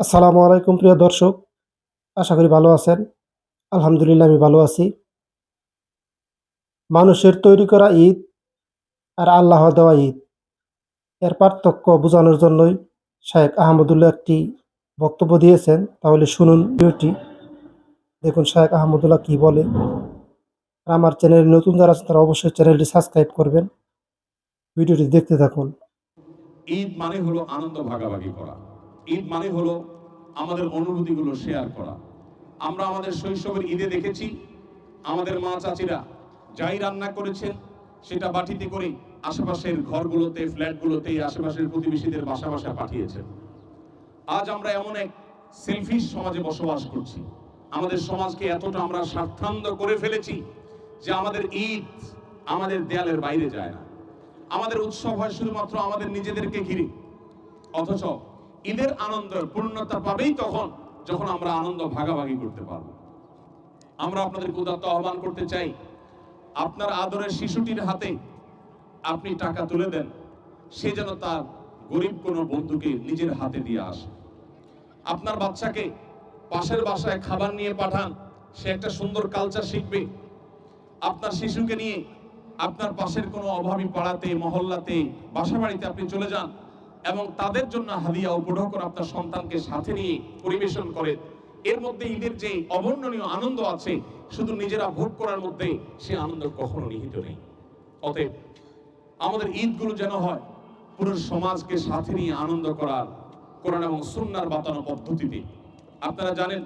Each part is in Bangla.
আসসালামু আলাইকুম প্রিয় দর্শক। আশা করি ভালো আছেন। আলহামদুলিল্লাহ আমি ভালো আছি। মানুষের তৈরি করা ঈদ আর আল্লাহ দেওয়া ঈদ এর পার্থক্য বোঝানোর জন্যই শায়েখ আহমদুল্লাহ একটি বক্তব্য দিয়েছেন। তাহলে শুনুন ভিডিওটি। দেখুন শায়েখ আহমদুল্লাহ কি বলে। আর আমার চ্যানেলে নতুন যারা আছেন তারা অবশ্যই চ্যানেলটি সাবস্ক্রাইব করবেন। ভিডিওটি দেখতে থাকুন। ঈদ মানে হলো আনন্দ ভাগাভাগি করা। ঈদ মানে হলো আমাদের অনুভূতিগুলো শেয়ার করা। আমরা আমাদের শৈশবের ঈদে দেখেছি আমাদের মা চাচিরা যাই রান্না করেছেন সেটা বাটিতে করে আশেপাশের ঘরগুলোতে, ফ্ল্যাটগুলোতে, আশেপাশের প্রতিবেশীদের বাসা বাসা পাঠিয়েছেন। আজ আমরা এমন এক সেলফিশ সমাজে বসবাস করছি। আমাদের সমাজকে এতটা আমরা স্বার্থান্ধ করে ফেলেছি যে আমাদের ঈদ আমাদের দেয়ালের বাইরে যায় না। আমাদের উৎসব হয় শুধুমাত্র আমাদের নিজেদেরকে ঘিরে। অথচ ঈদের আনন্দের পূর্ণতা পাবেই তখন যখন আমরা আনন্দ ভাগাভাগি করতে পারব। আমরা আপনাদের উদাত্ত আহ্বান করতে চাই, আপনার আদরের শিশুটির হাতে আপনি টাকা তুলে দেন, সে যেন তার গরিব কোনো বন্ধুকে নিজের হাতে দিয়ে আসে। আপনার বাচ্চাকে পাশের বাসায় খাবার নিয়ে পাঠান, সে একটা সুন্দর কালচার শিখবে। আপনার শিশুকে নিয়ে আপনার পাশের কোনো অভাবী পাড়াতে, মহল্লাতে, বাসা বাড়িতে আপনি চলে যান এবং তাদের জন্য হাদিয়া উপঢৌকন আপনার সন্তানকে সাথে নিয়ে পরিবেশন করেন। এর মধ্যে ঈদের যে অবর্ণনীয় আনন্দ আছে, শুধু নিজেরা ভোগ করার মধ্যে সে আনন্দ কখনো নিহিত নেই। অতএব আমাদের ঈদগুলো যেন হয় পুরো সমাজকে সাথে নিয়ে আনন্দ করার কোরআন এবং সুন্নাহর বাতানো পদ্ধতিতে। আপনারা জানেন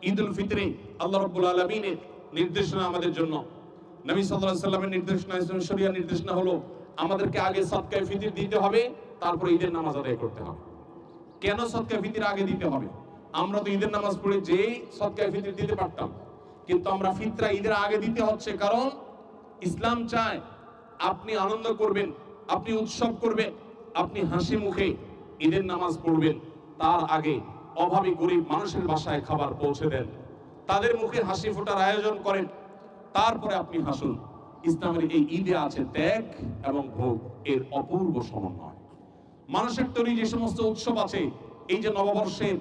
ঈদুল ফিতরে আল্লাহ রাব্বুল আলামিনের নির্দেশনা আমাদের জন্য, নবী সাল্লাল্লাহু আলাইহি সাল্লামের নির্দেশনা, ইসলামের শরিয়ার নির্দেশনা হলো আমাদেরকে আগে সদকায়ে ফিতর দিতে হবে, তারপর ঈদের নামাজ আদায় করতে হবে। কেন সদকায়ে ফিতর আগে দিতে হবে? আমরা তো ঈদের নামাজ পড়ে যেই সদকায়ে ফিতর দিতে পারতাম, কিন্তু আমরা ফিতরা ঈদের আগে দিতে হচ্ছে কারণ ইসলাম চায় আপনি আনন্দ করবেন, আপনি উৎসব করবেন, আপনি হাসি মুখে ঈদের নামাজ পড়বেন, তার আগে অভাবী গরিব মানুষের বাসায় খাবার পৌঁছে দেন, তাদের মুখে হাসি ফোটার আয়োজন করেন, তারপরে আপনি হাসুন। ইসলামের এই ঈদে আছে ত্যাগ এবং ভোগ এর অপূর্ব সমন্বয়। মানুষের তৈরি যে সমস্ত উৎসব আছে, এই যে নববর্ষের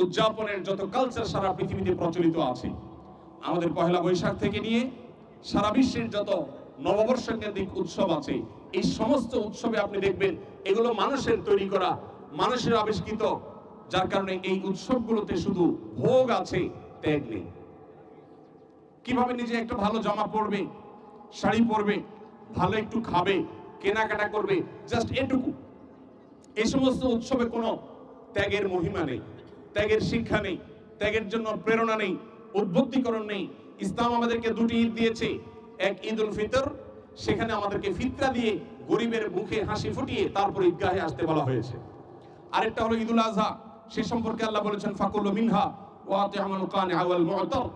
উদযাপনের যত কালচার সারা পৃথিবীতে প্রচলিত আছে, আমাদের পহেলা বৈশাখ থেকে নিয়ে সারা বিশ্বের যত নববর্ষ কেন্দ্রিক উৎসব আছে, এই সমস্ত উৎসবে আপনি দেখবেন এগুলো মানুষের তৈরি করা, মানুষের আবিষ্কৃত, যার কারণে এই উৎসবগুলোতে শুধু ভোগ আছে, ত্যাগ নেই। কিভাবে নিজে একটা ভালো জামা পরবে, শাড়ি পরবে, ভালো একটু খাবে, কেনাকাটা করবে, জাস্ট এটুকু। এই সমস্ত উৎসবে কোনো ত্যাগের মহিমা নেই, ত্যাগের শিক্ষা নেই, ত্যাগের জন্য প্রেরণা নেই, উদ্বুদ্ধীকরণ নেই। ইসলাম আমাদেরকে দুটি ঈদ দিয়েছে, এক ঈদুল ফিতর, সেখানে আমাদেরকে ফিতরা দিয়ে গরিবের মুখে হাসি ফুটিয়ে তারপর ঈদগাহে আসতে বলা হয়েছে। আরেকটা হলো ঈদুল আজহা, সে সম্পর্কে আল্লাহ বলেছেন ফাকুলু মিনহা ওয়া আতি'মুল কানিআ ওয়াল মু'তার,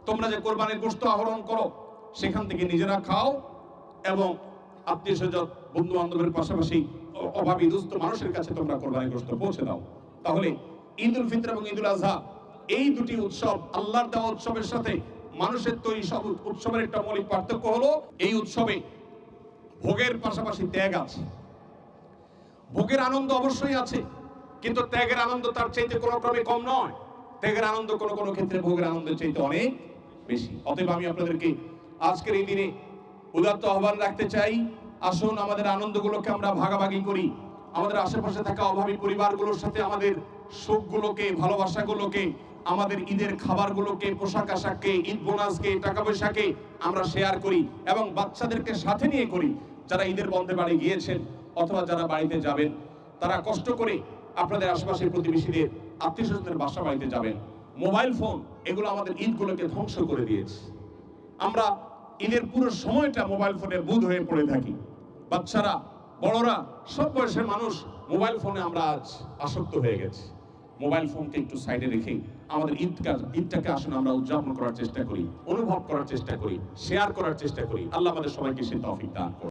তোমরা যে কোরবানির গোশত আহরণ করো সেখান থেকে নিজেরা খাও এবং আত্মীয় স্বজন, বন্ধু বান্ধবের পাশাপাশি অভাবী দুস্থ মানুষের কাছে তোমরা কোরবানির গোশত পৌঁছে দাও। তাহলে ঈদুল ফিতর এবং ঈদুল আজহা এই দুটি উৎসব, আল্লাহর দেওয়া উৎসবের সাথে মানুষের তৈরি সব উৎসবের একটা মৌলিক পার্থক্য হলো এই উৎসবে ভোগের পাশাপাশি ত্যাগ আছে। ভোগের আনন্দ অবশ্যই আছে, কিন্তু ত্যাগের আনন্দ তার চাইতে কোনো ক্রমে কম নয়। ত্যাগের আনন্দ কোনো কোনো ক্ষেত্রে ভোগের আনন্দের চাইতে অনেক বেশি। অতএব আমি আপনাদেরকে আজকের এই দিনে উদাত্ত আহ্বান রাখতে চাই, আসুন আমাদের আনন্দগুলোকে আমরা ভাগাভাগি করি। আমাদের আশেপাশে থাকা অভাবী পরিবারগুলোর সাথে আমাদের সুখগুলোকে, ভালোবাসাগুলোকে, আমাদের ঈদের খাবারগুলোকে, পোশাক আশাককে, ঈদ বোনাসকে, টাকা পয়সাকে আমরা শেয়ার করি এবং বাচ্চাদেরকে সাথে নিয়ে করি। যারা ঈদের বন্ধে বাড়ি গিয়েছেন অথবা যারা বাড়িতে যাবেন, তারা কষ্ট করে আপনাদের আশেপাশের প্রতিবেশীদের, আত্মীয় স্বজনদের বাসা বাড়িতে যাবেন। মোবাইল ফোন এগুলো আমাদের ঈদগুলোকে ধ্বংস করে দিয়েছে। আমরা ঈদের পুরো সময়টা মোবাইল ফোনের বুঁদ হয়ে পড়ে থাকি। বাচ্চারা, বড়রা, সব বয়সের মানুষ মোবাইল ফোনে আমরা আজ আসক্ত হয়ে গেছি। মোবাইল ফোনকে একটু সাইডে রেখে আমাদের ঈদটাকে আসলে আমরা উদযাপন করার চেষ্টা করি, অনুভব করার চেষ্টা করি, শেয়ার করার চেষ্টা করি। আল্লাহ আমাদের সবাইকে সেই তৌফিক দান করুন।